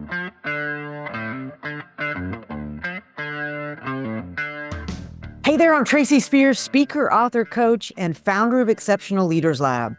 Hey there, I'm Tracy Spears, speaker, author, coach, and founder of Exceptional Leaders Lab.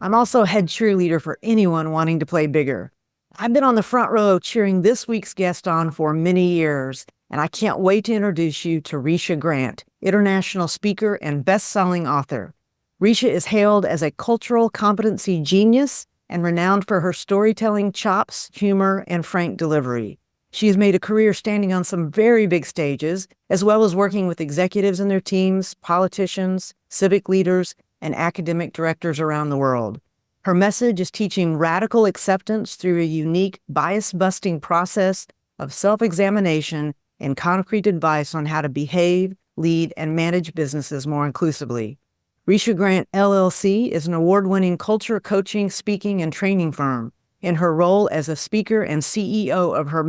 I'm also head cheerleader for anyone wanting to play bigger. I've been on the front row cheering this week's guest on for many years, and I can't wait to introduce you to Risha Grant, international speaker and best-selling author. Risha is hailed as a cultural competency genius and renowned for her storytelling chops, humor, and frank delivery. She has made a career standing on some very big stages, as well as working with executives and their teams, politicians, civic leaders, and academic directors around the world. Her message is teaching radical acceptance through a unique bias-busting process of self-examination and concrete advice on how to behave, lead, and manage businesses more inclusively. Risha Grant, LLC is an award-winning culture coaching, speaking, and training firm. In her role as a speaker and CEO of her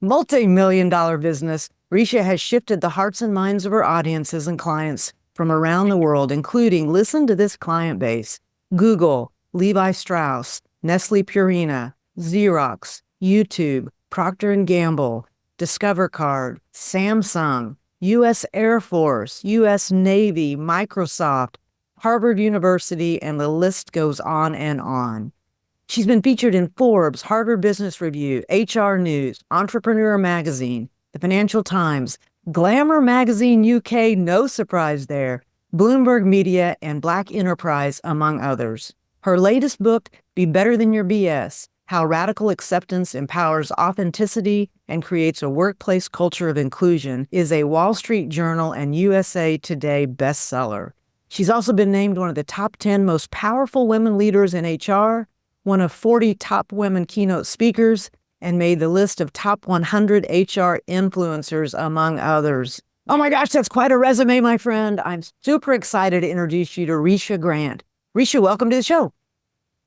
multi-million-dollar business, Risha has shifted the hearts and minds of her audiences and clients from around the world, including, listen to this client base, Google, Levi Strauss, Nestle Purina, Xerox, YouTube, Procter & Gamble, Discover Card, Samsung, U.S. Air Force, U.S. Navy, Microsoft, Harvard University, and the list goes on and on. She's been featured in Forbes, Harvard Business Review, HR News, Entrepreneur Magazine, the Financial Times, Glamour Magazine UK, no surprise there, Bloomberg Media, and Black Enterprise, among others. Her latest book, Be Better Than Your BS, How Radical Acceptance Empowers Authenticity and Creates a Workplace Culture of Inclusion, is a Wall Street Journal and USA Today bestseller. She's also been named one of the top 10 most powerful women leaders in HR, one of 40 top women keynote speakers, and made the list of top 100 HR influencers, among others. Oh my gosh, that's quite a resume, my friend. I'm super excited to introduce you to Risha Grant. Risha, welcome to the show.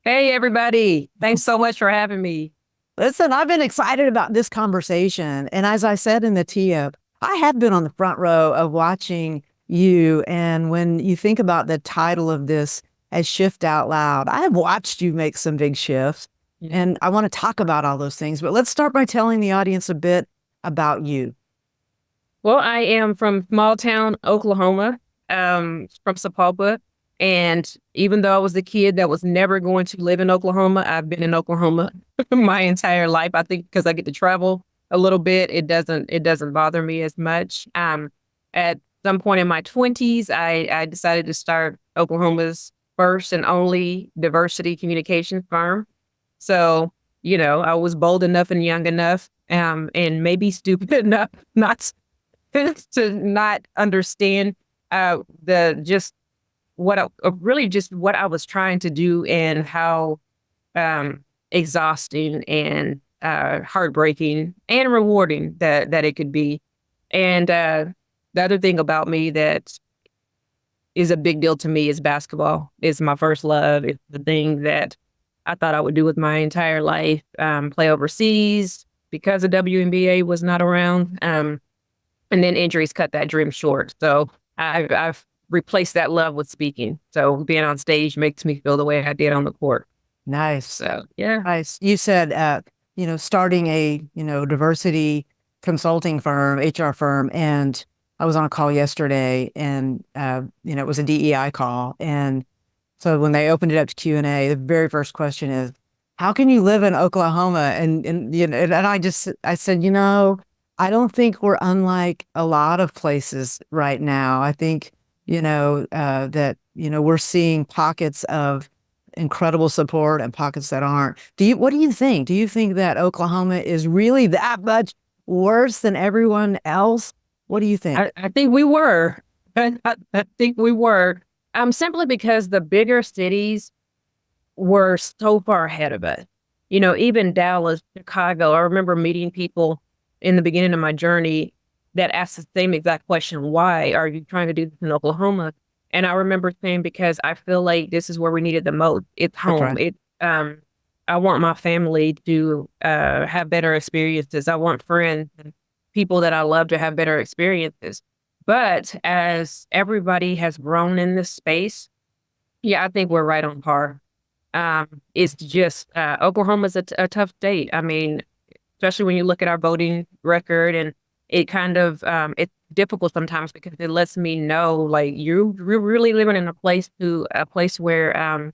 Hey, everybody. Thanks so much for having me. Listen, I've been excited about this conversation. And as I said in the tee-up, I have been on the front row of watching you. And when you think about the title of this as Shift Out Loud, I have watched you make some big shifts. And I want to talk about all those things. But let's start by telling the audience a bit about you. Well, I am from small town, Oklahoma, from Sapulpa. And even though I was the kid that was never going to live in Oklahoma, I've been in Oklahoma my entire life. I think because I get to travel a little bit, it doesn't bother me as much. At some point in my 20s, I decided to start Oklahoma's first and only diversity communication firm. So, I was bold enough and young enough, and maybe stupid enough not to not understand what I was trying to do and how exhausting and heartbreaking and rewarding that it could be. And the other thing about me that is a big deal to me is basketball. It's my first love. It's the thing that I thought I would do with my entire life, play overseas because the WNBA was not around. And then injuries cut that dream short. So I've replaced that love with speaking. So being on stage makes me feel the way I did on the court. Nice. So, yeah. Nice. You said, starting a, diversity consulting firm, HR firm, and I was on a call yesterday and, it was a DEI call. And so when they opened it up to Q&A, the very first question is, how can you live in Oklahoma? And I said, I don't think we're unlike a lot of places right now. I think, that, we're seeing pockets of incredible support and pockets that aren't. What do you think? Do you think that Oklahoma is really that much worse than everyone else? What do you think? I think we were. I think we were. Simply because the bigger cities were so far ahead of us. Even Dallas, Chicago, I remember meeting people in the beginning of my journey that asked the same exact question. Why are you trying to do this in Oklahoma? And I remember saying, because I feel like this is where we need it the most. It's home. Right. I want my family to have better experiences. I want friends and people that I love to have better experiences. But as everybody has grown in this space, yeah, I think we're right on par. It's just Oklahoma's a tough state. I mean, especially when you look at our voting record, and it kind of it's difficult sometimes because it lets me know like you're really living in a place where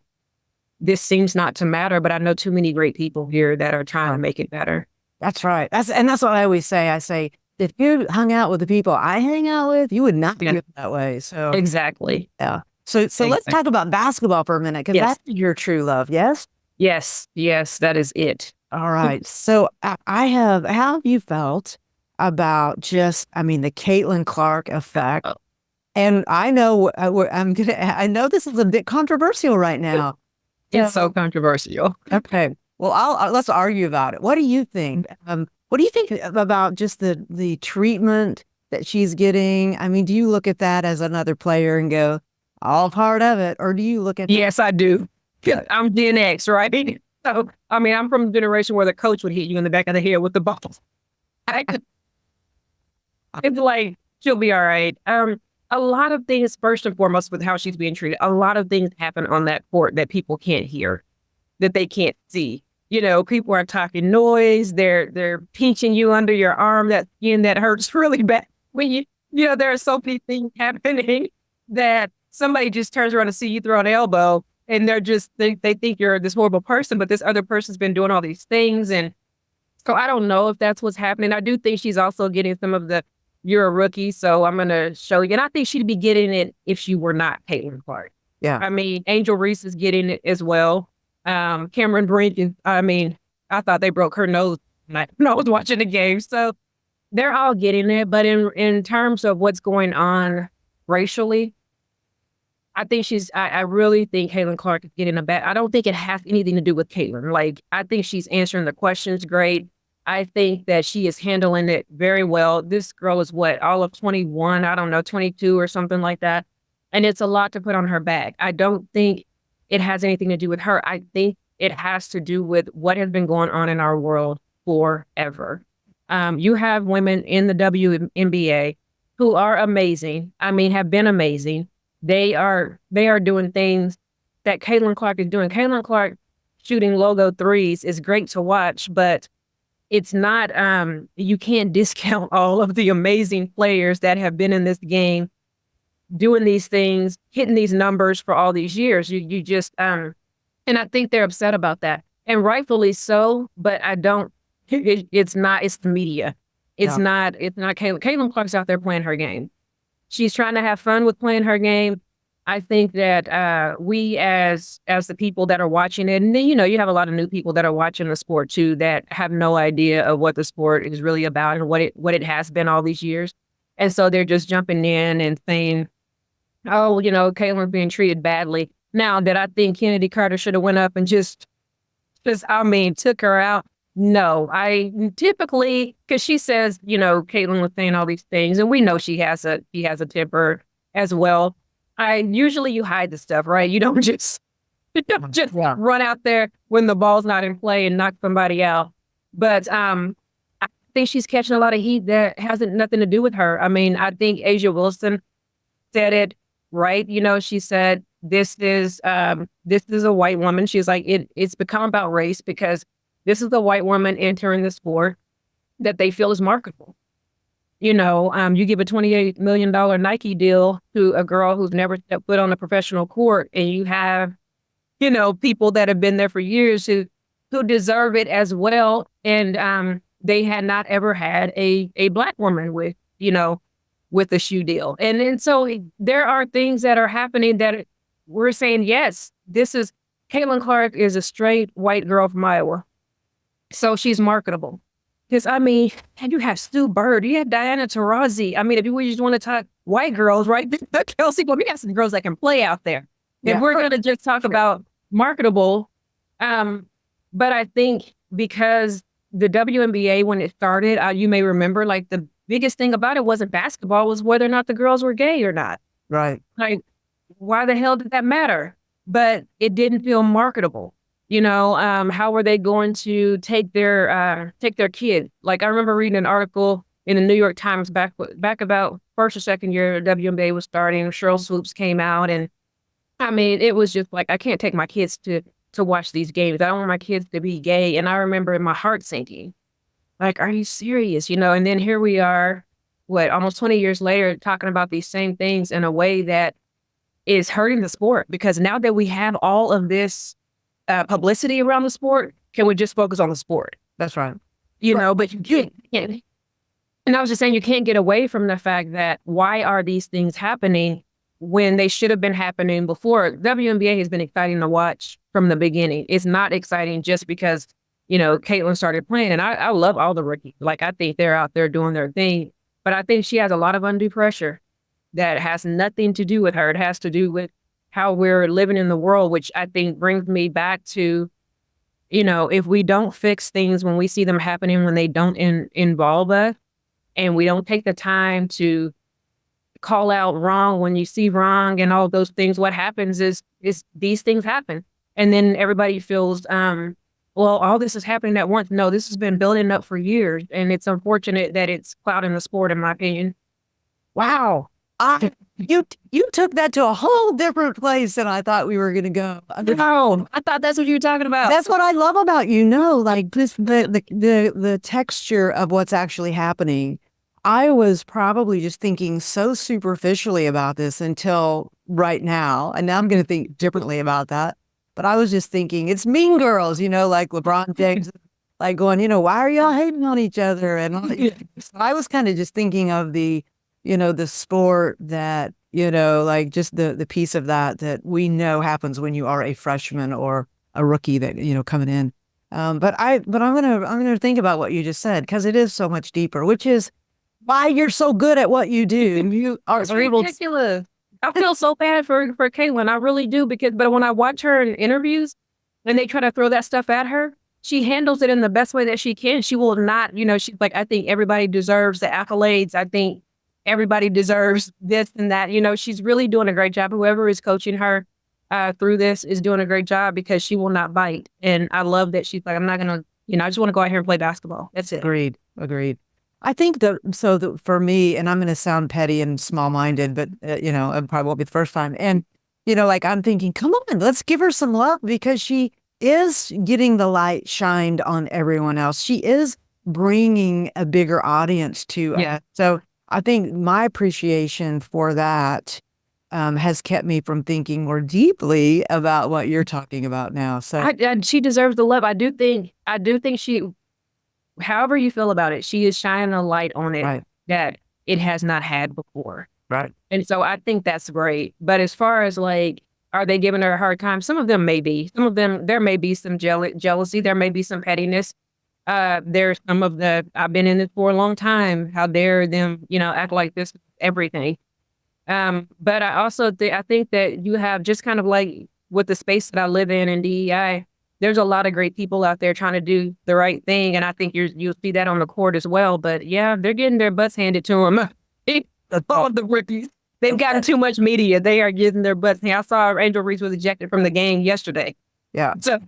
this seems not to matter, but I know too many great people here that are trying to make it better. That's right. That's what I always say. I say, if you hung out with the people I hang out with, you would not feel that way. So Exactly. yeah. So let's talk about basketball for a minute, because Yes. that's your true love. Yes. Yes, that is it. All right. So how have you felt about the Caitlin Clark effect? Oh. And I know I know this is a bit controversial right now. It's so controversial. Okay. Well, let's argue about it. What do you think? What do you think about just the treatment that she's getting? I mean, do you look at that as another player and go, all part of it, or do you look at Yes, I do. I'm Gen X, right? So, I mean, I'm from the generation where the coach would hit you in the back of the head with the ball. It's like, she'll be all right. A lot of things, first and foremost, with how she's being treated, a lot of things happen on that court that people can't hear, that they can't see. You know, people are talking noise. They're pinching you under your arm. That skin that hurts really bad. When there are so many things happening that somebody just turns around to see you throw an elbow, and they think you're this horrible person, but this other person's been doing all these things. And so I don't know if that's what's happening. I do think she's also getting some of the, you're a rookie, so I'm going to show you. And I think she'd be getting it if she were not Caitlin Clark. Yeah. I mean, Angel Reese is getting it as well. Cameron Brink I thought they broke her nose when I was watching the game. So they're all getting it. But in terms of what's going on racially, I really think Caitlin Clark is getting a bad. I don't think it has anything to do with Caitlin. Like, I think she's answering the questions great. I think that she is handling it very well. This girl is all of 21, I don't know, 22 or something like that. And it's a lot to put on her back. I don't think it has anything to do with her. I think it has to do with what has been going on in our world forever. You have women in the WNBA who are amazing. I mean, have been amazing. They are doing things that Caitlin Clark is doing. Caitlin Clark shooting logo threes is great to watch, but it's not, you can't discount all of the amazing players that have been in this game doing these things, hitting these numbers for all these years. You just, and I think they're upset about that, and rightfully so, but I don't, it's the media. It's not Caitlin. Caitlin Clark's out there playing her game. She's trying to have fun with playing her game. I think that we as the people that are watching it, and then, you have a lot of new people that are watching the sport too, that have no idea of what the sport is really about and what it has been all these years. And so they're just jumping in and saying, oh, Caitlin's being treated badly. Now, did I think Kennedy Carter should have went up and just took her out? No, I typically, because she says, Caitlin was saying all these things, and we know she has a temper as well. Usually you hide the stuff, right? You don't just run out there when the ball's not in play and knock somebody out. But I think she's catching a lot of heat that hasn't nothing to do with her. I mean, I think Asia Wilson said it right. She said, this is a white woman. She's like, it's become about race because this is a white woman entering the sport that they feel is marketable. You give a $28 million Nike deal to a girl who's never stepped foot on a professional court, and you have, people that have been there for years who deserve it as well. And they had not ever had a Black woman with a shoe deal. And so there are things that are happening that we're saying, yes, Caitlin Clark is a straight white girl from Iowa. So she's marketable. Because, you have Stu Bird, you have Diana Taurasi. If you just want to talk white girls, right? Kelsey, we got some girls that can play out there. If we're going to just talk about marketable, but I think because the WNBA, when it started, you may remember, like, the biggest thing about it wasn't basketball, was whether or not the girls were gay or not. Right. Like, why the hell did that matter? But it didn't feel marketable. How were they going to take their kid? Like, I remember reading an article in the New York Times back about first or second year WNBA was starting. Cheryl Swoops came out, and it was just like, I can't take my kids to watch these games. I don't want my kids to be gay. And I remember my heart sinking Like, are you serious? You know, and then here we are, what, almost 20 years later, talking about these same things in a way that is hurting the sport. Because now that we have all of this publicity around the sport, can we just focus on the sport? That's right. You know, but you can't. And I was just saying, you can't get away from the fact that why are these things happening when they should have been happening before? WNBA has been exciting to watch from the beginning. It's not exciting just because, you know, Caitlin started playing. And I love all the rookies. Like, I think they're out there doing their thing. But I think she has a lot of undue pressure that has nothing to do with her. It has to do with how we're living in the world, which I think brings me back to, you know, if we don't fix things when we see them happening, when they don't involve us, and we don't take the time to call out wrong when you see wrong and all those things, what happens is these things happen. And then everybody feels, well, all this is happening at once. No, this has been building up for years. And it's unfortunate that it's clouding the sport, in my opinion. Wow. You took that to a whole different place than I thought we were going to go. No, I thought that's what you were talking about. That's what I love about like this, the texture of what's actually happening. I was probably just thinking so superficially about this until right now. And now I'm going to think differently about that. But I was just thinking, it's Mean Girls, you know, like LeBron James, like going, you know, why are y'all hating on each other? And so I was kind of just thinking of the, you know, the sport that, you know, like just the piece of that we know happens when you are a freshman or a rookie that, you know, coming in. But I'm gonna think about what you just said, because it is so much deeper, which is why you're so good at what you do. And you are ridiculous. I feel so bad for Caitlin. I really do, but when I watch her in interviews and they try to throw that stuff at her, she handles it in the best way that she can. She will not, you know, she's like, I think everybody deserves the accolades. I think everybody deserves this and that. You know, she's really doing a great job. Whoever is coaching her through this is doing a great job, because she will not bite. And I love that she's like, I'm not going to, you know, I just want to go out here and play basketball. That's it. Agreed. I think for me, and I'm going to sound petty and small-minded, but, you know, it probably won't be the first time. And, you know, like I'm thinking, come on, let's give her some love, because she is getting the light shined on everyone else. She is bringing a bigger audience to us. So I think my appreciation for that has kept me from thinking more deeply about what you're talking about now. So she deserves the love. I do think she, however you feel about it, she is shining a light on it that it has not had before. Right. And so I think that's great. But as far as like, are they giving her a hard time? Some of them may be. Some of them, there may be some jealousy. There may be some pettiness. There's some of I've been in this for a long time. How dare them, you know, act like this, everything. But I also I think that you have, just kind of like with the space that I live in DEI, there's a lot of great people out there trying to do the right thing. And I think you'll see that on the court as well. But yeah, they're getting their butts handed to them. All the rookies. They've gotten too much media. They are getting their butts handed. I saw Angel Reese was ejected from the game yesterday. Yeah. So,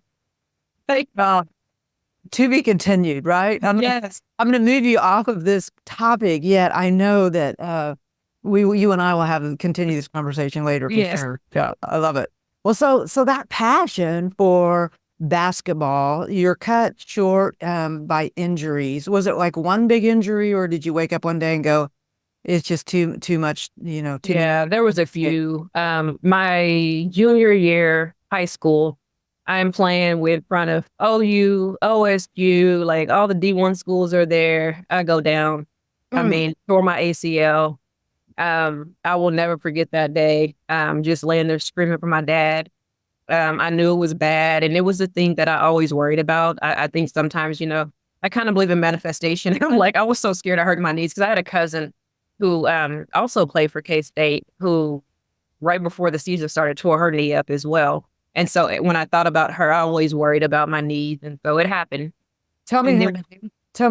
to be continued, right? Yes. I'm going to move you off of this topic, yet I know that you and I will continue this conversation later. Yes. Sure. Yeah, I love it. Well, so that passion for basketball, you're cut short by injuries. Was it like one big injury, or did you wake up one day and go, it's just too much, you know? There was a few. My junior year, high school, I'm playing with front of OU, OSU, like all the D1 schools are there. I go down. I mean, tore my ACL. I will never forget that day. Just laying there screaming for my dad. I knew it was bad, and it was the thing that I always worried about. I think sometimes, you know, I kind of believe in manifestation. I'm like, I was so scared I hurt my knees, because I had a cousin who also played for K-State, who right before the season started tore her knee up as well. And so when I thought about her, I always worried about my knees, and so it happened. Tell me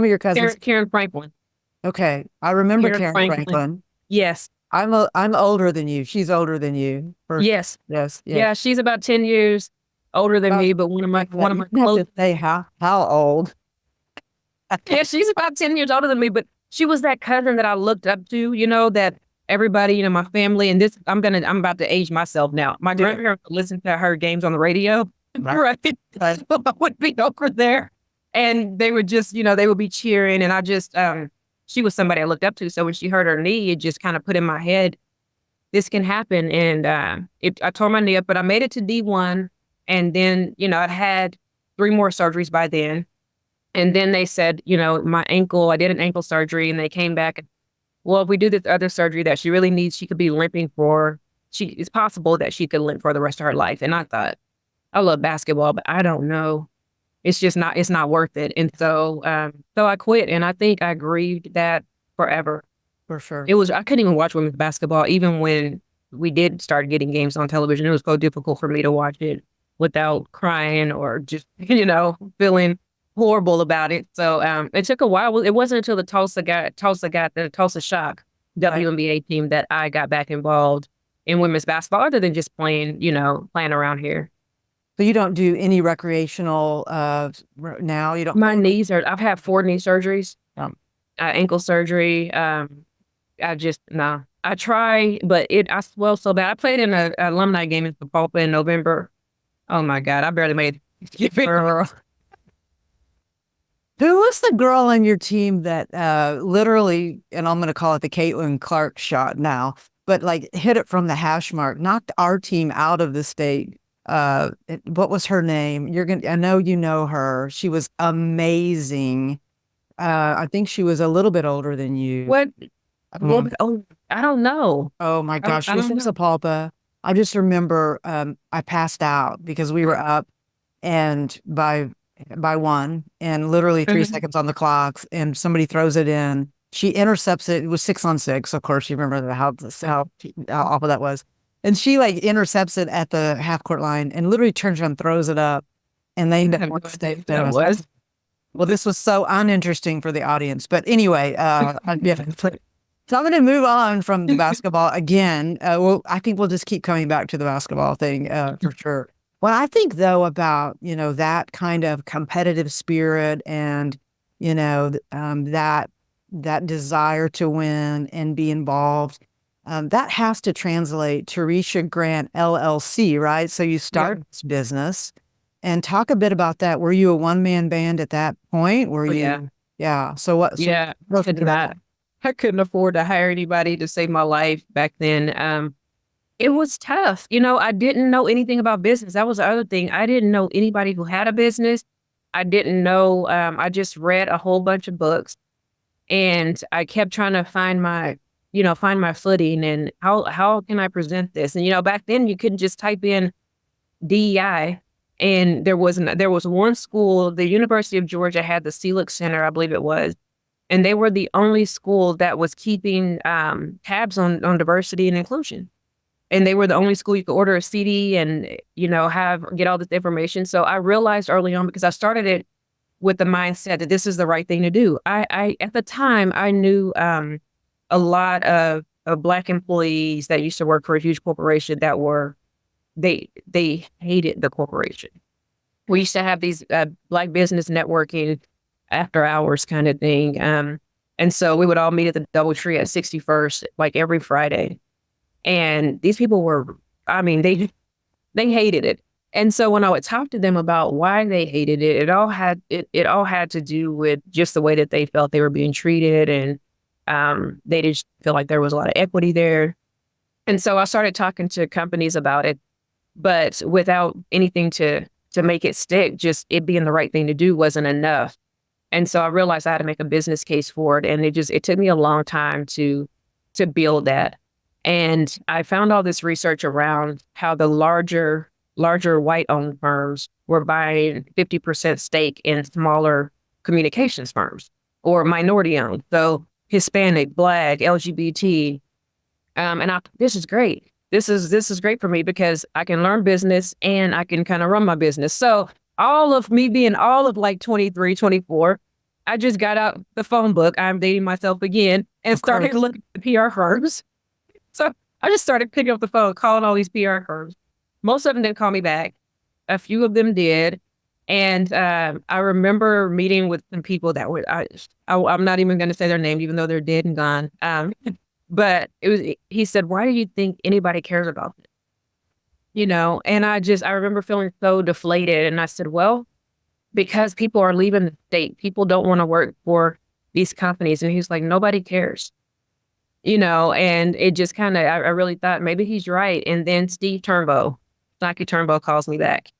your cousin. Karen Franklin. Okay, I remember Karen Franklin. Yes. I'm older than you. She's older than you. Yes. Yes. Yeah, she's about 10 years older than me, but one of my close. Say how old? Yeah, she's about 10 years older than me, but she was that cousin that I looked up to, you know, that everybody, you know, my family, and this, I'm about to age myself now. My grandparents would listen to her games on the radio. Right. So I would be over there, And they would just, they would be cheering. And I just, she was somebody I looked up to. So when she hurt her knee, it just kind of put in my head, this can happen. And I tore my knee up, but I made it to D1. And then, I'd had 3 more surgeries by then. And then they said, my ankle, I did an ankle surgery, and they came back. And, well, if we do this other surgery that she really needs, she could be limping it's possible that she could limp for the rest of her life. And I thought, I love basketball, but I don't know. It's not worth it. And so I quit, and I think I grieved that forever. For sure. I couldn't even watch women's basketball, even when we did start getting games on television. It was so difficult for me to watch it without crying or just, feeling horrible about it. So it took a while. It wasn't until the Tulsa Shock WNBA team that I got back involved in women's basketball, other than just playing around here. So you don't do any recreational now? You don't? My knees I've had 4 knee surgeries, ankle surgery. No. I try, but I swell so bad. I played in an alumni game in Sapulpa in November. Oh my God, I barely made it. Who was the girl on your team that literally, and I'm going to call it the Caitlin Clark shot now, but like hit it from the hash mark, knocked our team out of the state? What was her name? I know you know her. She was amazing. I think she was a little bit older than you. What? Oh, I don't know. Oh my gosh, she was from Sapulpa. I just remember I passed out because we were up and by 1 and literally 3 seconds on the clock, and somebody throws it in. She intercepts it. It was 6-on-6. Of course, you remember how awful that was. And she like intercepts it at the half court line and literally turns around and throws it up. And they ended up state. Well, this was so uninteresting for the audience. But anyway, so I'm going to move on from the basketball again. Well, I think we'll just keep coming back to the basketball thing for sure. What I think, though, about, that kind of competitive spirit and, that desire to win and be involved, that has to translate to Risha Grant LLC, right? So you start this business, and talk a bit about that. Were you a one-man band at that point? Yeah. So what? Yeah, I couldn't afford to hire anybody to save my life back then. It was tough. I didn't know anything about business. That was the other thing. I didn't know anybody who had a business. I didn't know. I just read a whole bunch of books, and I kept trying to find my footing and how can I present this? And, back then you couldn't just type in DEI, and there was one school, the University of Georgia had the Celix Center, I believe it was. And they were the only school that was keeping tabs on diversity and inclusion. And they were the only school you could order a CD and, get all this information. So I realized early on, because I started it with the mindset that this is the right thing to do. I at the time, I knew a lot of Black employees that used to work for a huge corporation that they hated the corporation. We used to have these Black business networking after hours kind of thing. And so we would all meet at the DoubleTree at 61st, like every Friday. And these people they hated it. And so when I would talk to them about why they hated it, it all had to do with just the way that they felt they were being treated. And they just feel like there was a lot of equity there. And so I started talking to companies about it, but without anything to make it stick, just it being the right thing to do wasn't enough. And so I realized I had to make a business case for it. And it took me a long time to build that. And I found all this research around how the larger white-owned firms were buying 50% stake in smaller communications firms or minority-owned. So Hispanic, Black, LGBT. And this is great. This is great for me because I can learn business and I can kind of run my business. So all of me being all of like 23, 24, I just got out the phone book. I'm dating myself again and started looking at the PR firms. So I just started picking up the phone, calling all these PR firms. Most of them didn't call me back. A few of them did. And I remember meeting with some people that were, I'm not even going to say their name, even though they're dead and gone. But he said, why do you think anybody cares about it? And I remember feeling so deflated. And I said, well, because people are leaving the state. People don't want to work for these companies. And he's like, nobody cares, and it just kind of, I really thought maybe he's right. And then Nike Turnbow calls me back.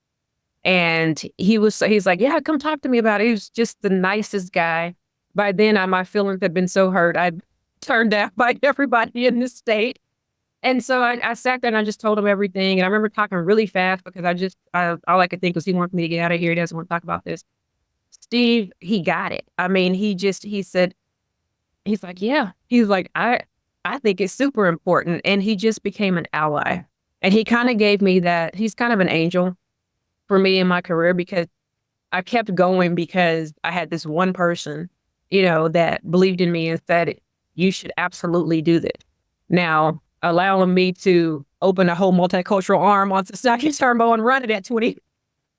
And he's like, yeah, come talk to me about it. He was just the nicest guy. By then, my feelings had been so hurt. I'd turned down by everybody in the state. And so I sat there and I just told him everything. And I remember talking really fast because all I could think was he wants me to get out of here. He doesn't want to talk about this. Steve, he got it. I mean, he said, he's like, yeah. He's like, I think it's super important. And he just became an ally. And he kind of gave me that. He's kind of an angel for me in my career because I kept going because I had this one person, that believed in me and said, you should absolutely do this. Now, allowing me to open a whole multicultural arm on Nike Turnbow and run it at 23,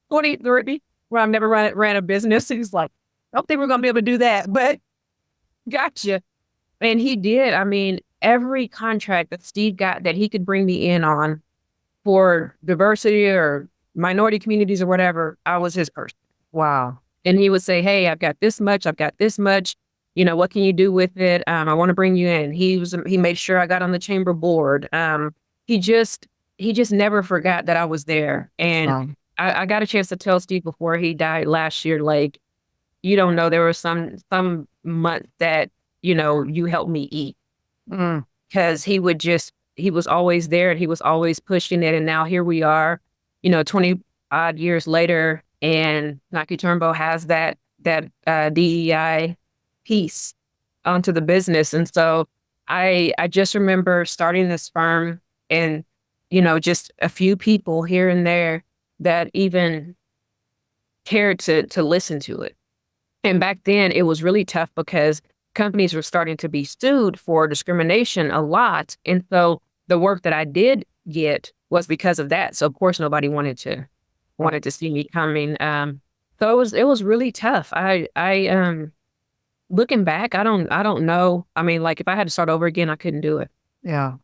where I've never ran a business. He's like, I don't think we're going to be able to do that, but gotcha. And he did. I mean, every contract that Steve got that he could bring me in on for diversity or minority communities or whatever, I was his person. Wow. And he would say, hey, I've got this much. What can you do with it? I want to bring you in. He made sure I got on the chamber board. He just never forgot that I was there. And Wow. I got a chance to tell Steve before he died last year, like, you don't know, there were some months that, you helped me eat. Because he was always there and he was always pushing it. And now here we are, 20 odd years later, and Nike Turnbow has that DEI piece onto the business. And so I just remember starting this firm and, just a few people here and there that even cared to listen to it. And back then it was really tough because companies were starting to be sued for discrimination a lot. And so the work that I did get was because of that. So of course nobody wanted to see me coming. So it was really tough. I looking back, I don't know. I mean, like if I had to start over again, I couldn't do it. Yeah,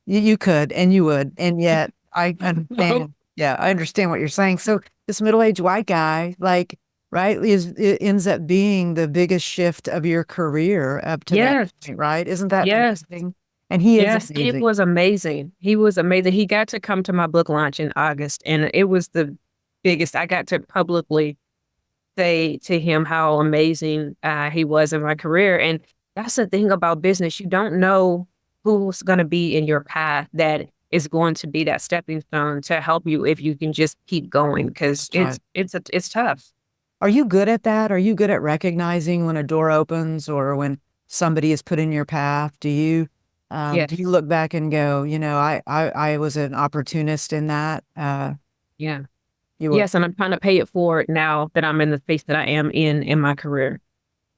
you could and you would. And yet I understand. Yeah, I understand what you're saying. So this middle-aged white guy, like, right, it ends up being the biggest shift of your career up to that point, right? Isn't that interesting? And he is amazing. It was amazing. He was amazing. He got to come to my book launch in August, and it was the biggest. I got to publicly say to him how amazing he was in my career. And that's the thing about business. You don't know who's going to be in your path that is going to be that stepping stone to help you if you can just keep going, because it's tough. Are you good at that? Are you good at recognizing when a door opens or when somebody is put in your path? Do you look back and go, I was an opportunist in that? Yeah. Yes, and I'm trying to pay it forward now that I'm in the space that I am in my career,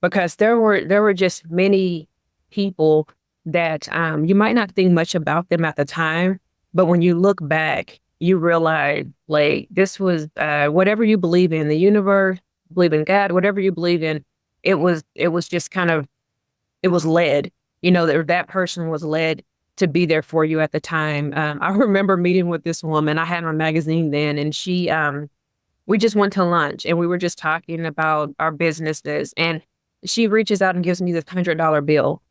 because there were just many people that you might not think much about them at the time, but when you look back, you realize like this was whatever you believe in, the universe, believe in God, whatever you believe in, it was just kind of, it was led, that person was led to be there for you at the time. I remember meeting with this woman. I had my magazine then, and she, we just went to lunch and we were just talking about our businesses, and she reaches out and gives me this $100 bill.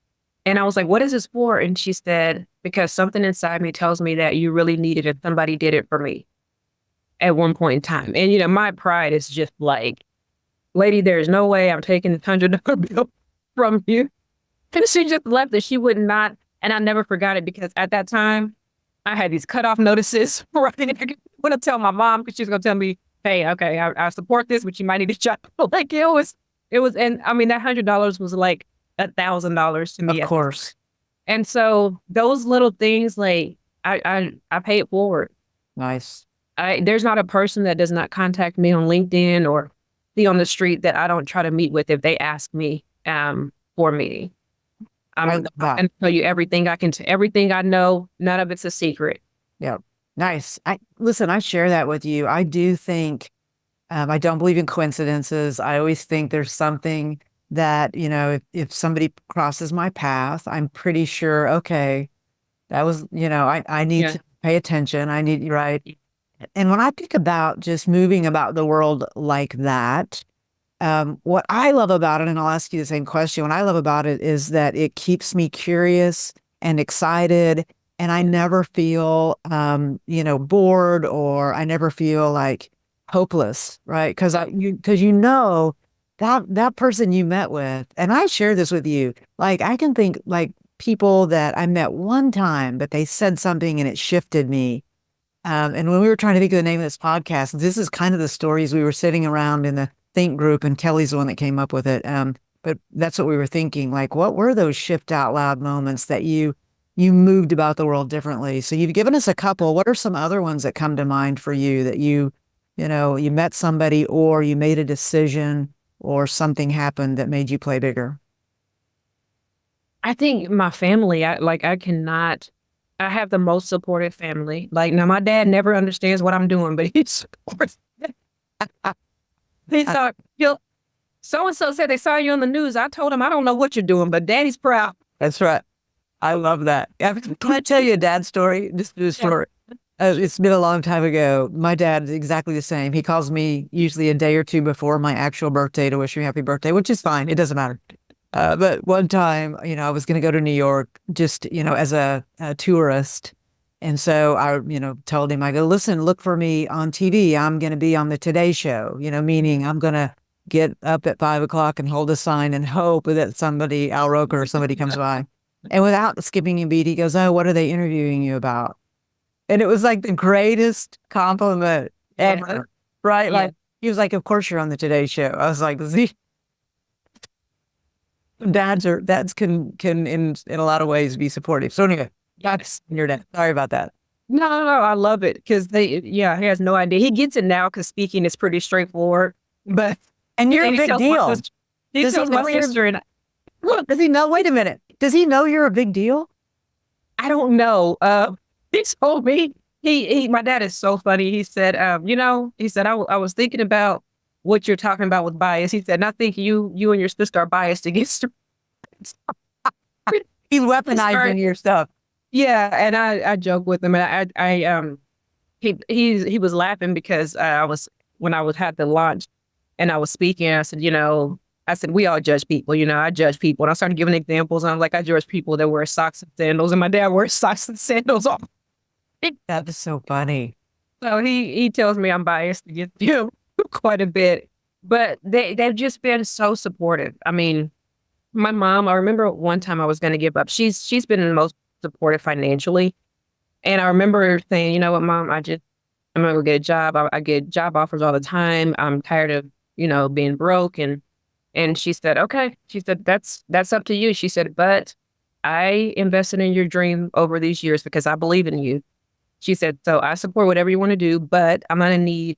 And I was like, what is this for? And she said, because something inside me tells me that you really need it and somebody did it for me at one point in time. And, my pride is just like, lady, there's no way I'm taking this $100 bill from you. And she just left it. She would not. And I never forgot it, because at that time I had these cutoff notices. Right? I want to tell my mom, because she's going to tell me, hey, okay, I support this, but you might need to shut up. Like it was, and I mean, that $100 was like $1,000 to me. Of course. And so those little things, like I pay it forward. Nice. There's not a person that does not contact me on LinkedIn or see on the street that I don't try to meet with if they ask me for a meeting. I can tell you everything everything I know. None of it's a secret. Yeah. Nice. Listen, I share that with you. I do think, I don't believe in coincidences. I always think there's something that, if somebody crosses my path, I'm pretty sure, okay, that was, I need to pay attention. I need, right. And when I think about just moving about the world like that, what I love about it, and I'll ask you the same question, what I love about it is that it keeps me curious and excited, and I never feel, bored, or I never feel like hopeless, right? Because that person you met with, and I share this with you, like I can think like people that I met one time, but they said something and it shifted me. And when we were trying to think of the name of this podcast, this is kind of the stories we were sitting around in the think group, and Kelly's the one that came up with it. But that's what we were thinking. Like, what were those shift out loud moments that you moved about the world differently? So you've given us a couple. What are some other ones that come to mind for you that you met somebody, or you made a decision, or something happened that made you play bigger? I think my family, I have the most supportive family. Like now my dad never understands what I'm doing, but he supports. He saw, so and so said they saw you on the news. I told him I don't know what you're doing, but daddy's proud. That's right. I love that. Can I tell you a dad story? Just a story. It's been a long time ago. My dad is exactly the same. He calls me usually a day or two before my actual birthday to wish me happy birthday, which is fine. It doesn't matter. But one time, I was going to go to New York just, as a tourist. And so I, told him, I go, listen, look for me on TV. I'm going to be on the Today Show, meaning I'm going to get up at 5 o'clock and hold a sign and hope that somebody, Al Roker or somebody comes by. And without skipping a beat, he goes, oh, what are they interviewing you about? And it was like the greatest compliment ever, right? Yeah. Like, he was like, of course you're on the Today Show. I was like, dads can in a lot of ways be supportive. So anyway, that's your dad. Sorry about that. No, I love it because he has no idea. He gets it now because speaking is pretty straightforward. But And you're a he big tells deal. he Does he tells my know you're- sister, and Does he know? Wait a minute. Does he know you're a big deal? I don't know. He told me my dad is so funny. He said, he said I was thinking about what you're talking about with bias. He said, and I think you and your sister are biased against. He's weaponizing your stuff. Yeah, and I joke with him, and he was laughing because when I was had the launch, and I was speaking. I said we all judge people. I judge people, and I started giving examples. And I'm like, I judge people that wear socks and sandals, and my dad wears socks and sandals all. That is so funny. So he tells me I'm biased against him quite a bit, but they've just been so supportive. I mean, my mom, I remember one time I was going to give up. She's been the most supportive financially. And I remember her saying, you know what, Mom, I'm going to go get a job. I get job offers all the time. I'm tired of, being broke. And she said, okay. She said, that's up to you. She said, but I invested in your dream over these years because I believe in you. She said, so I support whatever you want to do, but I'm going to need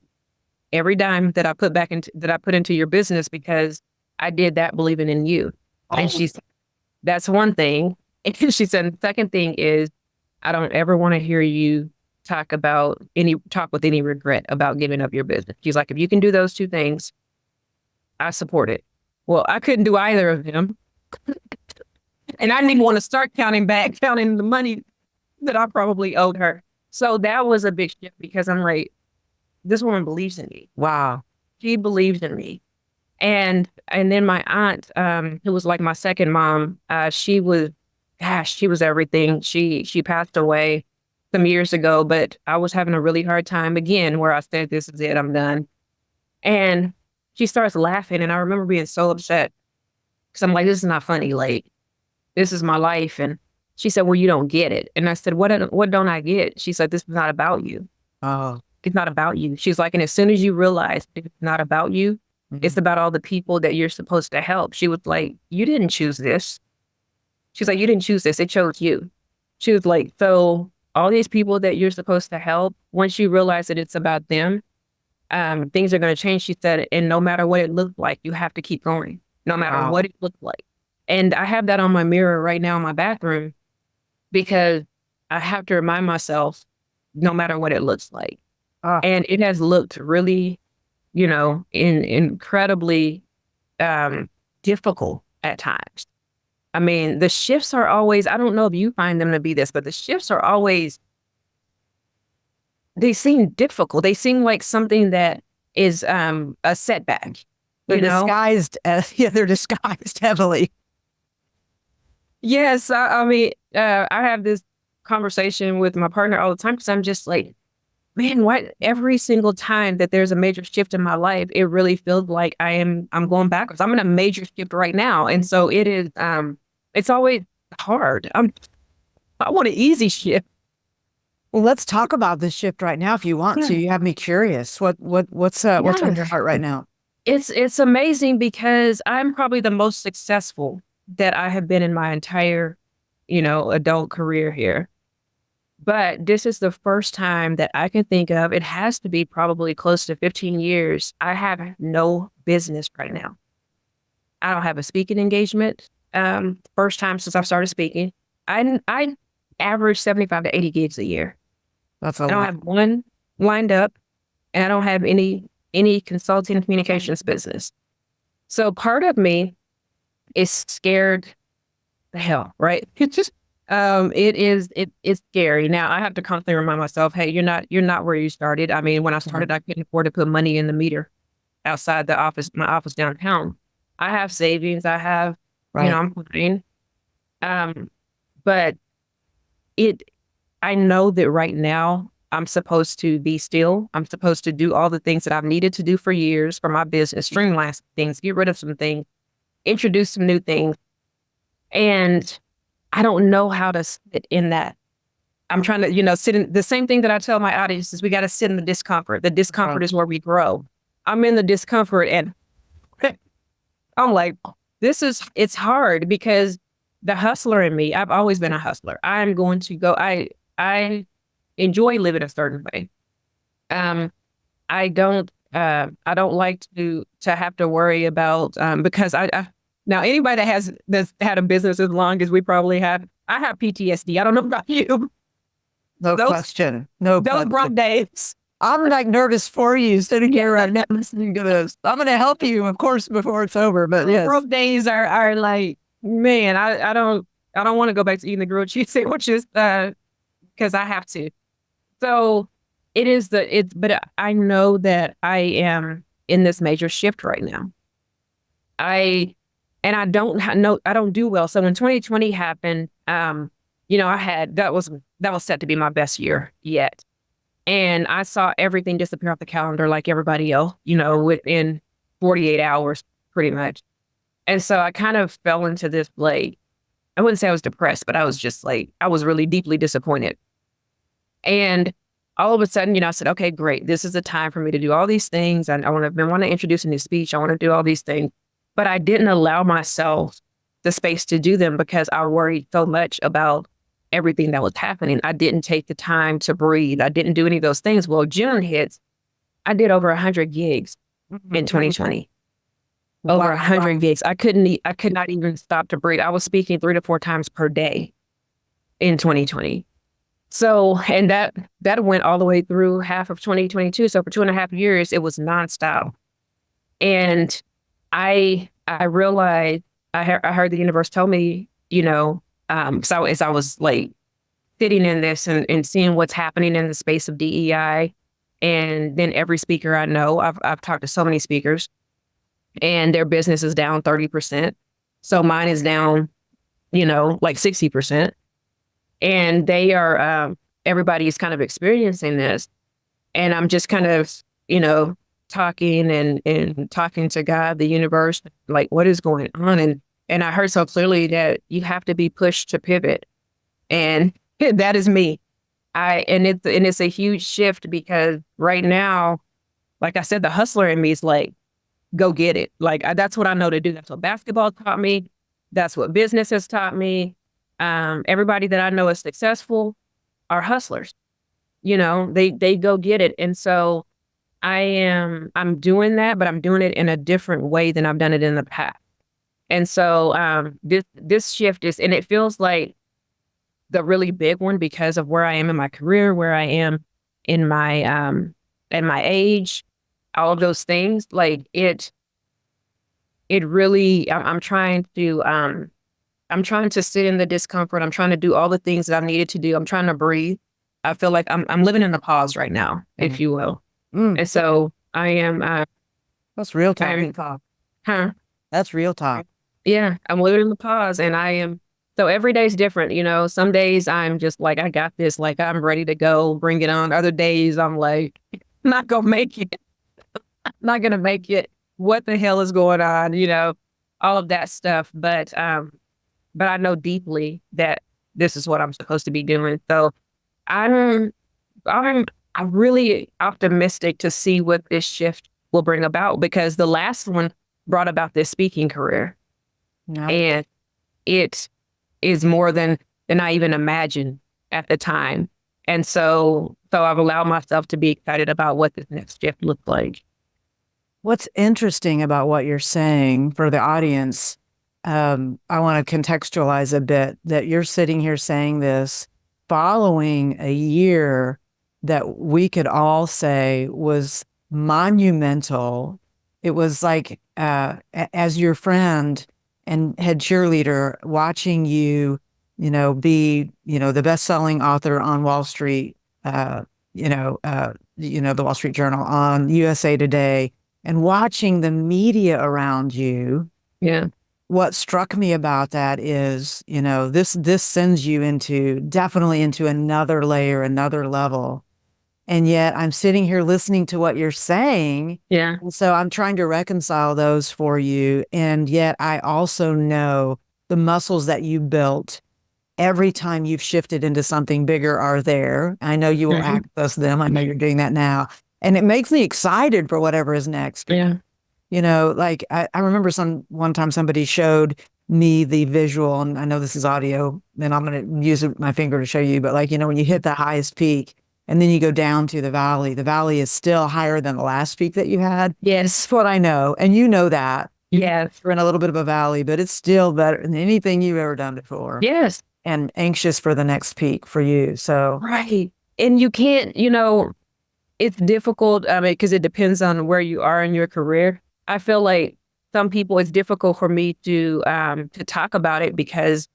every dime that I put into your business because I did that believing in you. And she said, that's one thing. And she said, the second thing is, I don't ever want to hear you talk with any regret about giving up your business. She's like, if you can do those two things, I support it. Well, I couldn't do either of them. And I didn't even want to start counting the money that I probably owed her. So that was a big shift because I'm like, this woman believes in me. Wow. She believes in me. And then my aunt, who was like my second mom, she was everything. She passed away some years ago, but I was having a really hard time again where I said, this is it, I'm done. And she starts laughing. And I remember being so upset because I'm like, this is not funny. Like, this is my life. And she said, well, you don't get it. And I said, what don't I get? She said, this is not about you. Oh. It's not about you. She's like, and as soon as you realize it's not about you, it's about all the people that you're supposed to help. She was like, you didn't choose this. She's like, you didn't choose this. It chose you. She was like, so all these people that you're supposed to help, once you realize that it's about them, things are going to change. She said, and no matter what it looked like, you have to keep going, no matter what it looked like. And I have that on my mirror right now in my bathroom because I have to remind myself, no matter what it looks like. And it has looked really, incredibly difficult at times. I mean, the shifts are always, I don't know if you find them to be this, but the shifts are always they seem difficult. They seem like something that is a setback. They're You know? disguised as, yeah, they're disguised heavily. Yes, I mean, I have this conversation with my partner all the time because I'm just like, man, why every single time that there's a major shift in my life, it really feels like I'm going backwards. I'm in a major shift right now. And so it is it's always hard. I want an easy shift. Well, let's talk about this shift right now if you want to. You have me curious. What's on your heart right now? It's amazing because I'm probably the most successful that I have been in my entire, adult career here. But this is the first time that I can think of, it has to be probably close to 15 years. I have no business right now. I don't have a speaking engagement. First time since I've started speaking. I average 75 to 80 gigs a year. That's a I don't lot. have one lined up, and I don't have any consulting communications business. So part of me is scared the hell, right? It's just it's scary. Now I have to constantly remind myself, hey, you're not where you started. I mean, when I started, I couldn't afford to put money in the meter outside the office, my office downtown. I have savings, I have, Right. I'm fine. But it I know that right now I'm supposed to be still. I'm supposed to do all the things that I've needed to do for years for my business, streamline some things, get rid of some things, introduce some new things. And I don't know how to sit in that. I'm trying to, sit in the same thing that I tell my audience is we got to sit in the discomfort. The discomfort is where we grow. I'm in the discomfort and I'm like, it's hard because the hustler in me, I've always been a hustler. I'm going to go, I enjoy living a certain way. I don't like to have to worry about, because now anybody that's had a business as long as we probably have, I have PTSD. I don't know about you. No Those- question. No Those question. broke days. I'm like nervous for you sitting here right now listening to this. I'm going to help you, of course, before it's over. But yes, Broke days are like, man, I don't want to go back to eating the grilled cheese sandwiches because I have to. So but I know that I am in this major shift right now. I don't do well. So when 2020 happened, that was set to be my best year yet. And I saw everything disappear off the calendar like everybody else, within 48 hours, pretty much. And so I kind of fell into this, like, I wouldn't say I was depressed, but I was just like, I was really deeply disappointed. And all of a sudden, I said, okay, great. This is the time for me to do all these things. I want to introduce a new speech. I want to do all these things. But I didn't allow myself the space to do them because I worried so much about everything that was happening. I didn't take the time to breathe. I didn't do any of those things. Well, June hits. I did over 100 gigs in 2020. Over 100 gigs. I could not even stop to breathe. I was speaking 3 to 4 times per day in 2020. So, and that went all the way through half of 2022. So for 2.5 years, it was nonstop. And I realized, I heard the universe tell me, so as I was like sitting in this and seeing what's happening in the space of DEI, and then every speaker I know, I've talked to so many speakers, and their business is down 30%. So mine is down, like 60%. And they are, everybody is kind of experiencing this. And I'm just kind of, talking and talking to God, the universe, like what is going on? And I heard so clearly that you have to be pushed to pivot. And that is me. It's a huge shift because right now, like I said, the hustler in me is like, go get it. Like that's what I know to do. That's what basketball taught me. That's what business has taught me. Everybody that I know is successful are hustlers. They go get it. And so I'm doing that, but I'm doing it in a different way than I've done it in the past. And so this shift and it feels like the really big one because of where I am in my career, where I am in my age, all of those things. Like it really, I'm trying to sit in the discomfort. I'm trying to do all the things that I needed to do. I'm trying to breathe. I feel like I'm living in the pause right now, if you will. And so I am, That's real I'm, talk. huh? That's real talk. Yeah, I'm living in the pause and so every day's different, some days I'm just like, I got this, like I'm ready to go, bring it on. Other days I'm like, not gonna make it, not gonna make it. What the hell is going on? All of that stuff. But I know deeply that this is what I'm supposed to be doing. So I'm, I'm, I'm really optimistic to see what this shift will bring about because the last one brought about this speaking career. Yeah. And it is more than I even imagined at the time. And so I've allowed myself to be excited about what this next shift looks like. What's interesting about what you're saying for the audience, I want to contextualize a bit that you're sitting here saying this following a year that we could all say was monumental. It was like, as your friend and head cheerleader, watching you, be, the best-selling author on Wall Street, the Wall Street Journal, on USA Today, and watching the media around you. Yeah. What struck me about that is, this sends you definitely into another layer, another level. And yet I'm sitting here listening to what you're saying. Yeah. And so I'm trying to reconcile those for you. And yet I also know the muscles that you built every time you've shifted into something bigger are there. I know you will access them. I know you're doing that now. And it makes me excited for whatever is next. Yeah. Like I remember one time somebody showed me the visual, and I know this is audio, and I'm going to use my finger to show you, but like, when you hit the highest peak and then you go down to the valley is still higher than the last peak that you had. Yes. That's what I know. And you know that. Yes. You're in a little bit of a valley, but it's still better than anything you've ever done before. Yes. And anxious for the next peak for you. So. Right. And you can't, it's difficult. I mean, because it depends on where you are in your career. I feel like some people, it's difficult for me to talk about it because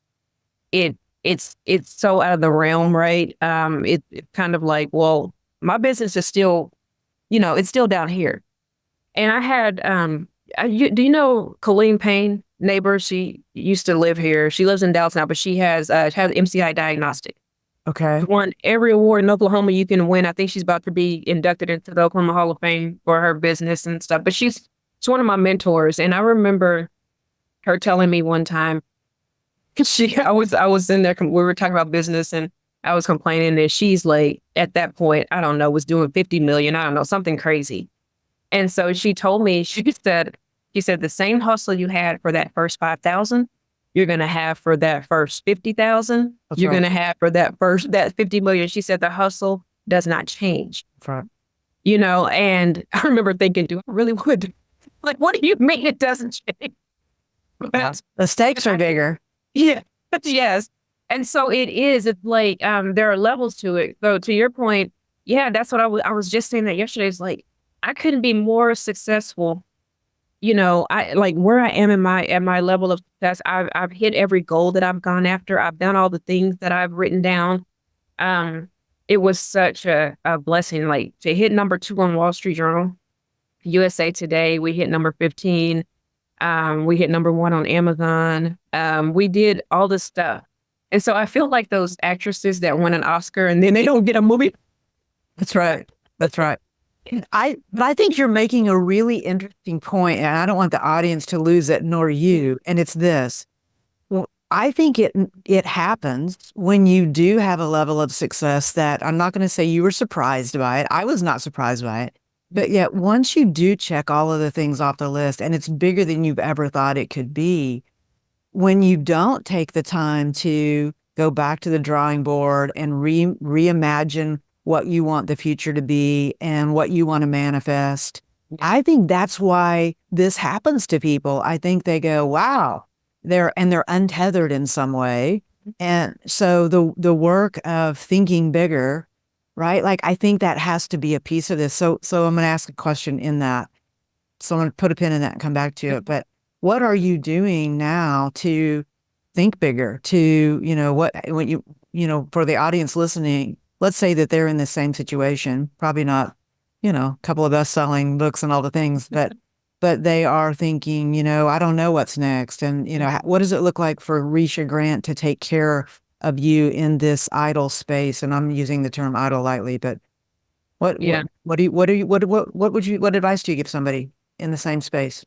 it's so out of the realm, right? It's kind of like, well, my business is still, it's still down here. And I had, do you know Colleen Payne, neighbor? She used to live here. She lives in Dallas now, but she has MCI diagnostic. Okay. Won every award in Oklahoma you can win. I think she's about to be inducted into the Oklahoma Hall of Fame for her business and stuff. But she's one of my mentors. And I remember her telling me one time, I was in there, we were talking about business and I was complaining that she's like, at that point, I don't know, was doing 50 million. I don't know, something crazy. And so she told me, she said, the same hustle you had for that first 5,000, you're going to have for that first 50,000. You're going to have for that 50 million. She said, the hustle does not change. That's right. And I remember thinking, do I really would? Like, what do you mean it doesn't change? The stakes are bigger. Yeah. Yes. And so it's like, there are levels to it. So to your point, yeah, that's what I was just saying that yesterday. It's like, I couldn't be more successful. I like where I am at my level of success. I've hit every goal that I've gone after. I've done all the things that I've written down. It was such a blessing, like to hit number 2 on Wall Street Journal, USA Today. We hit number 15. We hit number 1 on Amazon. We did all this stuff. And so I feel like those actresses that win an Oscar and then they don't get a movie. That's right. That's right. But I think you're making a really interesting point, and I don't want the audience to lose it, nor you. And it's this. Well, I think it happens when you do have a level of success that I'm not going to say you were surprised by it. I was not surprised by it. But yet once you do check all of the things off the list and it's bigger than you've ever thought it could be, when you don't take the time to go back to the drawing board and reimagine what you want the future to be and what you want to manifest. I think that's why this happens to people. I think they go, wow, they're untethered in some way. And so the work of thinking bigger, right? Like, I think that has to be a piece of this. So I'm going to ask a question in that. So I'm going to put a pin in that and come back to it. But what are you doing now to think bigger, to, for the audience listening, let's say that they're in the same situation, probably not, a couple of best-selling books and all the things, but they are thinking, I don't know what's next. And, what does it look like for Risha Grant to take care of you in this idle space? And I'm using the term idle lightly, but Yeah. what advice do you give somebody in the same space?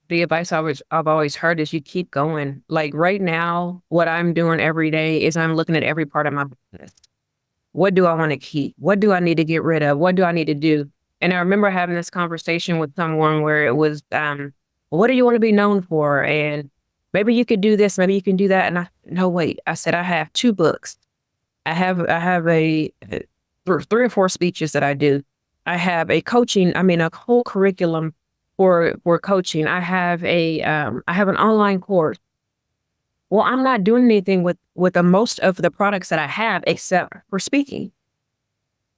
The advice I've always heard is you keep going. Like right now, what I'm doing every day is I'm looking at every part of my business. What do I want to keep? What do I need to get rid of? What do I need to do? And I remember having this conversation with someone where it was, what do you want to be known for? And maybe you could do this, maybe you can do that. And no, wait. I said, I have 2 books. I have a 3 or 4 speeches that I do. I have a a whole curriculum for coaching. I have an online course. Well, I'm not doing anything with the most of the products that I have except for speaking.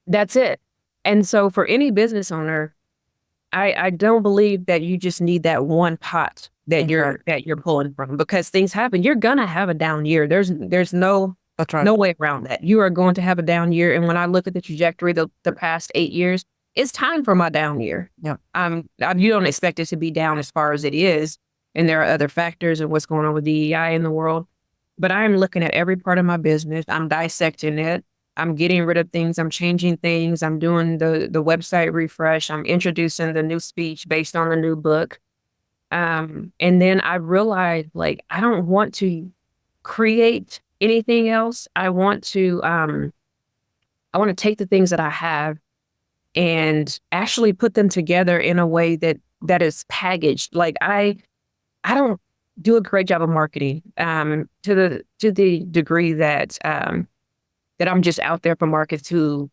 That's it. And so for any business owner, I don't believe that you just need that one pot that you're pulling from, because things happen. You're gonna have a down year. There's no That's right. no way around that. You are going to have a down year. And when I look at the trajectory the past 8 years, it's time for my down year. Yeah. You don't expect it to be down as far as it is. And there are other factors and what's going on with DEI in the world. But I'm looking at every part of my business. I'm dissecting it. I'm getting rid of things. I'm changing things. I'm doing the website refresh. I'm introducing the new speech based on the new book. And then I realized, like, I don't want to create anything else. I want to take the things that I have and actually put them together in a way that is packaged. Like I don't do a great job of marketing to the degree that I'm just out there for markets who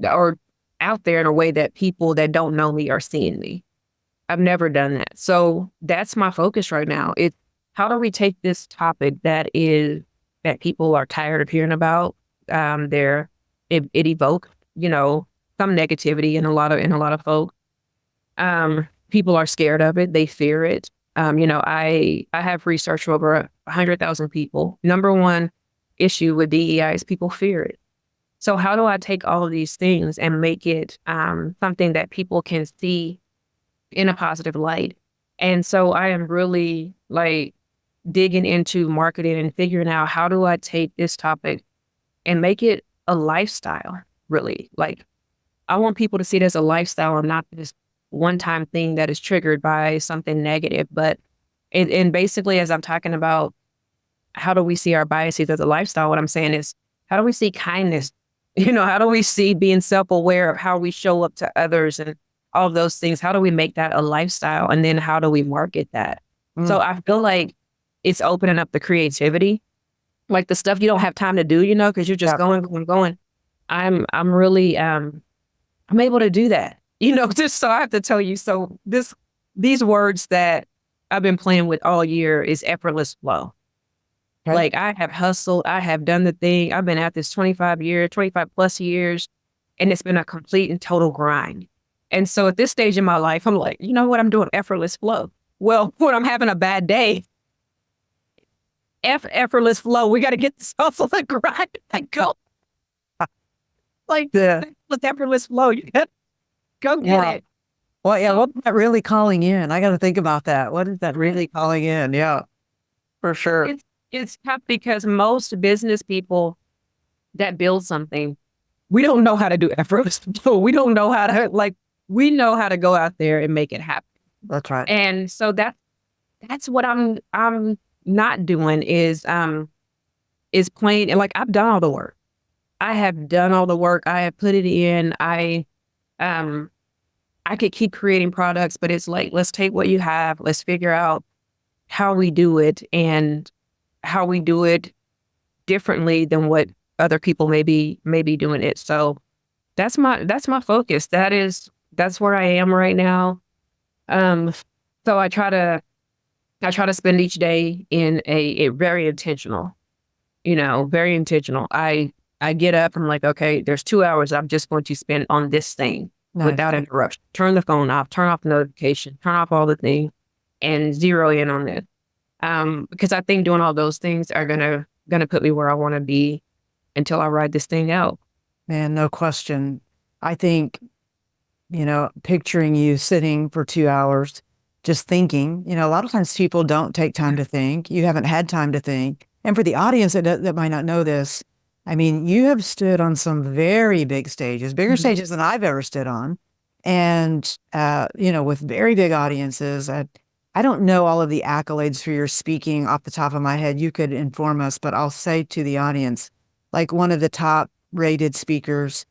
or out there in a way that people that don't know me are seeing me. I've never done that. So that's my focus right now. It's how do we take this topic that people are tired of hearing about? It evokes, some negativity in a lot of folks. People are scared of it. They fear it. I have researched over 100,000 people. Number one issue with DEI is people fear it. So how do I take all of these things and make it something that people can see in a positive light? And so I am really like digging into marketing and figuring out how do I take this topic and make it a lifestyle, really. Like I want people to see it as a lifestyle and not this one-time thing that is triggered by something negative. But and basically, as I'm talking about how do we see our biases as a lifestyle, what I'm saying is how do we see kindness? How do we see being self-aware of how we show up to others and all of those things? How do we make that a lifestyle? And then how do we market that? So I feel like it's opening up the creativity, like the stuff you don't have time to do, because you're just going. I'm really I'm able to do that. Just so I have to tell you. So these words that I've been playing with all year is effortless flow. Okay. Like I have hustled, I have done the thing. I've been at this 25 plus years, and it's been a complete and total grind. And so at this stage in my life, I'm like, you know what? I'm doing effortless flow. Well, when I'm having a bad day, effortless flow. We got to get this hustle and grind and go. Like with effortless flow, you got go get it. Well, yeah, what's that really calling in? I got to think about that. What is that really calling in? Yeah, for sure. It's tough because most business people that build something, we don't know how to do effortless flow. We don't know how to we know how to go out there and make it happen. That's right. And so that's what I'm not doing is playing. And like I've done all the work. I have done all the work. I have put it in. I could keep creating products, but it's like, let's take what you have. Let's figure out how we do it and how we do it differently than what other people may be doing it. So that's my focus. That's where I am right now. So I try to spend each day in a very intentional, very intentional. I get up, I'm like, okay, there's 2 hours I'm just going to spend on this thing without interruption. Turn the phone off, turn off the notification, turn off all the things and zero in on it. Because I think doing all those things are gonna put me where I want to be. until I ride this thing out. Man, no question. I think, picturing you sitting for 2 hours, just thinking, a lot of times people don't take time to think. You haven't had time to think. And for the audience that might not know this, I mean, you have stood on some very big stages, bigger stages than I've ever stood on. And, with very big audiences. I don't know all of the accolades for your speaking off the top of my head. You could inform us, but I'll say to the audience, like one of the top rated speakers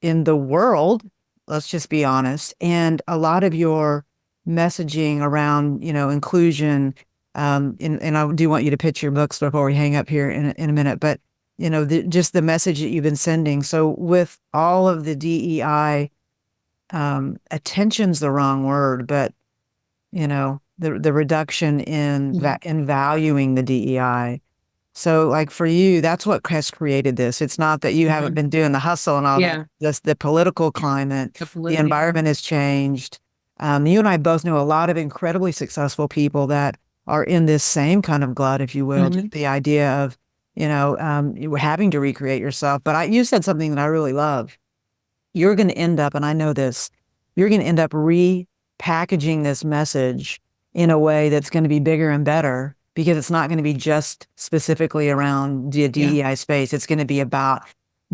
in the world, let's just be honest. And a lot of your messaging around, inclusion, and I do want you to pitch your books before we hang up here in a minute, but, just the message that you've been sending. So with all of the DEI, attention's the wrong word, but, the reduction in in valuing the DEI. So like for you, that's what has created this. It's not that you haven't been doing the hustle and all that. Just the political climate, the environment has changed. You and I both know a lot of incredibly successful people that are in this same kind of glut, if you will, the idea of, you having to recreate yourself. But you said something that I really love. You're going to end up, and I know this, you're going to end up repackaging this message in a way that's going to be bigger and better, because it's not going to be just specifically around the DEI space. It's going to be about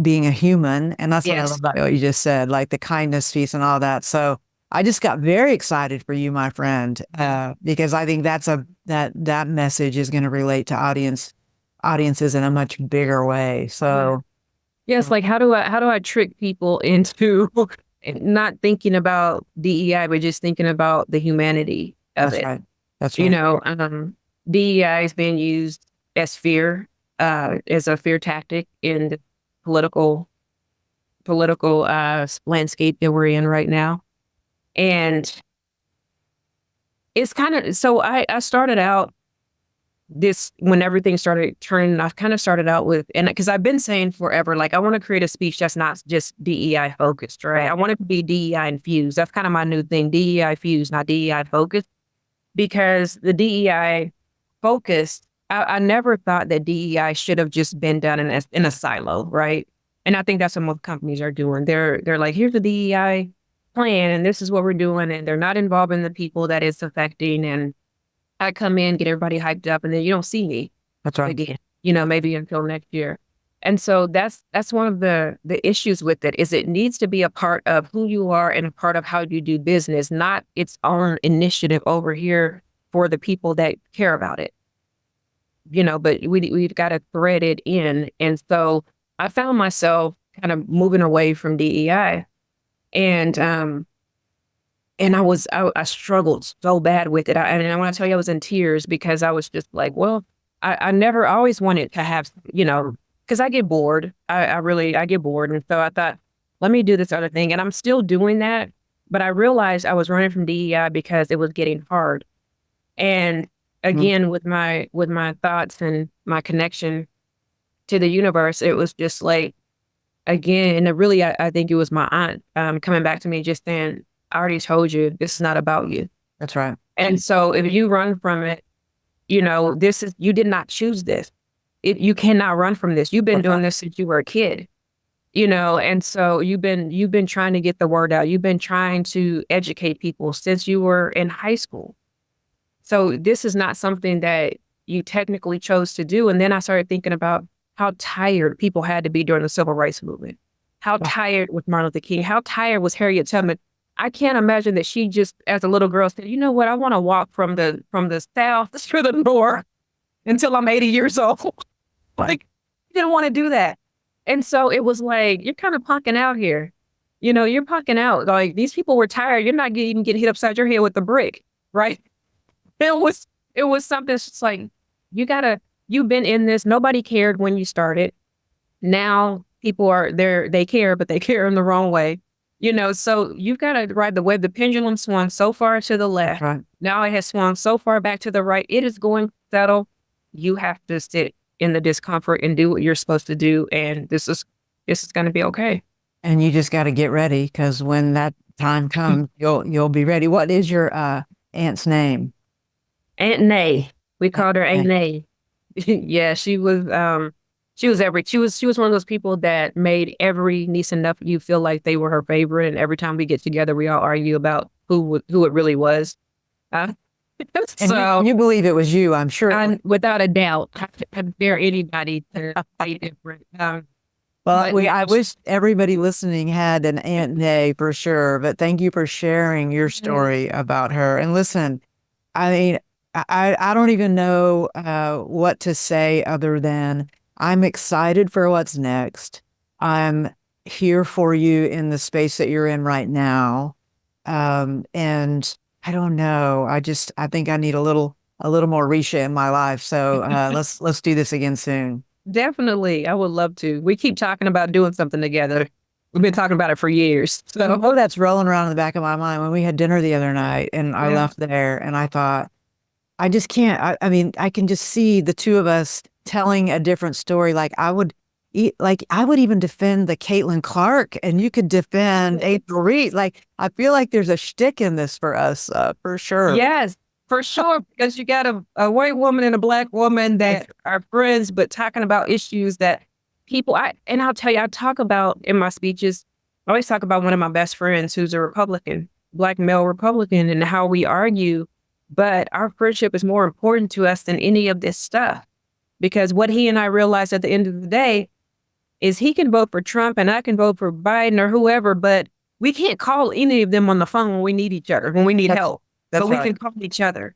being a human. And that's what I love about what you just said, like the kindness piece and all that. So I just got very excited for you, my friend, because I think that message is going to relate to audiences in a much bigger way. So yes, like how do I trick people into not thinking about DEI, but just thinking about the humanity of it? Right. That's right. DEI is being used as fear, as a fear tactic in the political landscape that we're in right now. And it's kind of, so I started out this, when everything started turning, I kind of started out with, and because I've been saying forever, like, I want to create a speech that's not just DEI focused, right? I want it to be DEI infused. That's kind of my new thing, DEI fused, not DEI focused, because the DEI focused, I never thought that DEI should have just been done in a silo, right? And I think that's what most companies are doing. They're like, here's the DEI plan, and this is what we're doing, and they're not involving the people that it's affecting. And I come in, get everybody hyped up, and then you don't see me. That's right. Again, maybe until next year. And so that's one of the issues with it, is it needs to be a part of who you are and a part of how you do business, not its own initiative over here for the people that care about it. But we've got to thread it in. And so I found myself kind of moving away from DEI. And I struggled so bad with it. And I want to tell you, I was in tears, because I was just like, well, I always wanted to have, because I get bored. I get bored. And so I thought, let me do this other thing. And I'm still doing that. But I realized I was running from DEI because it was getting hard. And again, with my thoughts and my connection to the universe, it was just like, again, and really, I think it was my aunt coming back to me just saying, I already told you, this is not about you. That's right. And so if you run from it, you did not choose this. You cannot run from this. You've been doing this since you were a kid, and so you've been trying to get the word out. You've been trying to educate people since you were in high school. So this is not something that you technically chose to do. And then I started thinking about how tired people had to be during the civil rights movement. How tired was Martin Luther King? How tired was Harriet Tubman? I can't imagine that she just, as a little girl, said, you know what, I want to walk from the south to the north until I'm 80 years old. Like, you didn't want to do that. And so it was like, you're kind of punking out here. You're punking out. Like, these people were tired. You're not even getting hit upside your head with a brick, right? It was something that's just like, you've been in this. Nobody cared when you started. Now people are there. They care, but they care in the wrong way. So you've got to ride the wave. The pendulum swung so far to the left. Right. Now it has swung so far back to the right. It is going to settle. You have to sit in the discomfort and do what you're supposed to do. And this is going to be okay. And you just got to get ready, because when that time comes, you'll be ready. What is your aunt's name? Aunt Nay. We called her Aunt Nay. Yeah, she was She was one of those people that made every niece and nephew feel like they were her favorite. And every time we get together, we all argue about who it really was. Uh, And you believe it was you, I'm sure. Without a doubt, I dare anybody to say different. I wish everybody listening had an Aunt Nay for sure, but thank you for sharing your story about her. And listen, I mean, I don't even know what to say other than I'm excited for what's next. I'm here for you in the space that you're in right now. And I don't know. I think I need a little more Risha in my life. So let's do this again soon. Definitely. I would love to. We keep talking about doing something together. We've been talking about it for years. So that's rolling around in the back of my mind when we had dinner the other night and I left there and I thought, I just can't. I mean, I can just see the two of us telling a different story. Like I would even defend the Caitlin Clark and you could defend April Reed. Like, I feel like there's a shtick in this for us, for sure. Yes, for sure. Because you got a white woman and a Black woman that are friends, but talking about issues that I'll tell you, I talk about in my speeches, I always talk about one of my best friends who's a Republican, Black male Republican, and how we argue. But our friendship is more important to us than any of this stuff. Because what he and I realized at the end of the day is he can vote for Trump and I can vote for Biden or whoever, but we can't call any of them on the phone when we need each other, when we need help. But we can call each other.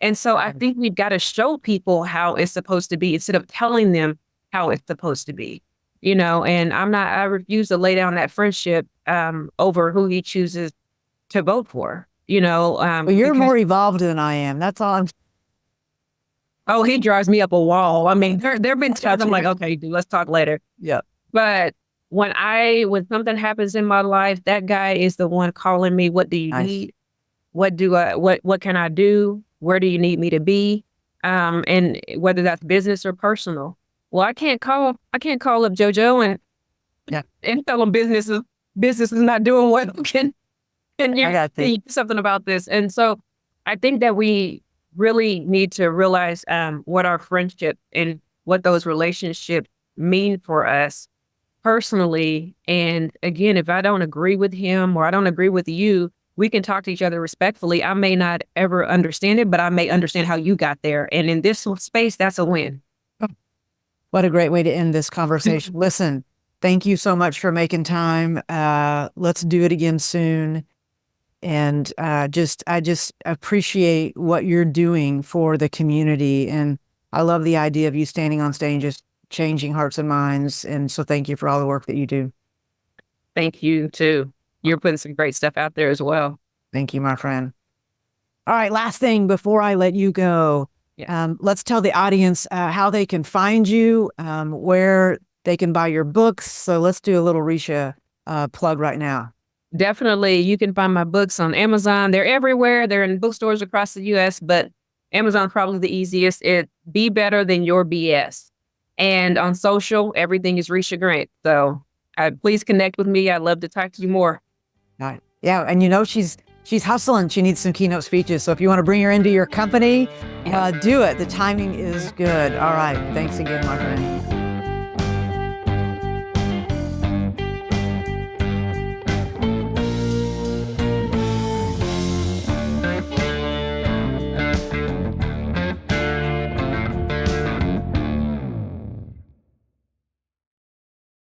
And so I think we've got to show people how it's supposed to be instead of telling them how it's supposed to be, and I refuse to lay down that friendship over who he chooses to vote for, Well, you're more evolved than I am. That's all I'm. Oh, he drives me up a wall. I mean, there have been times I'm like, okay, dude, let's talk later. Yeah. But when something happens in my life, that guy is the one calling me, what do you need? What can I do? Where do you need me to be? And whether that's business or personal. Well, I can't call up JoJo and tell him business is not doing well. And you do something about this. And so I think that we really need to realize what our friendship and what those relationships mean for us personally. And again, if I don't agree with him or I don't agree with you, we can talk to each other respectfully. I may not ever understand it, but I may understand how you got there. And in this space, that's a win. What a great way to end this conversation. Listen, thank you so much for making time. Let's do it again soon. And I just appreciate what you're doing for the community. And I love the idea of you standing on stage, just changing hearts and minds. And so thank you for all the work that you do. Thank you, too. You're putting some great stuff out there as well. Thank you, my friend. All right, last thing before I let you go. Let's tell the audience how they can find you, where they can buy your books. So let's do a little Risha plug right now. Definitely. You can find my books on Amazon. They're everywhere. They're in bookstores across the U.S., but Amazon's probably the easiest. It's Be Better Than Your BS. And on social, everything is Risha Grant. So please connect with me. I'd love to talk to you more. All right. Yeah. And she's hustling. She needs some keynote speeches. So if you want to bring her into your company, do it. The timing is good. All right. Thanks again, my friend.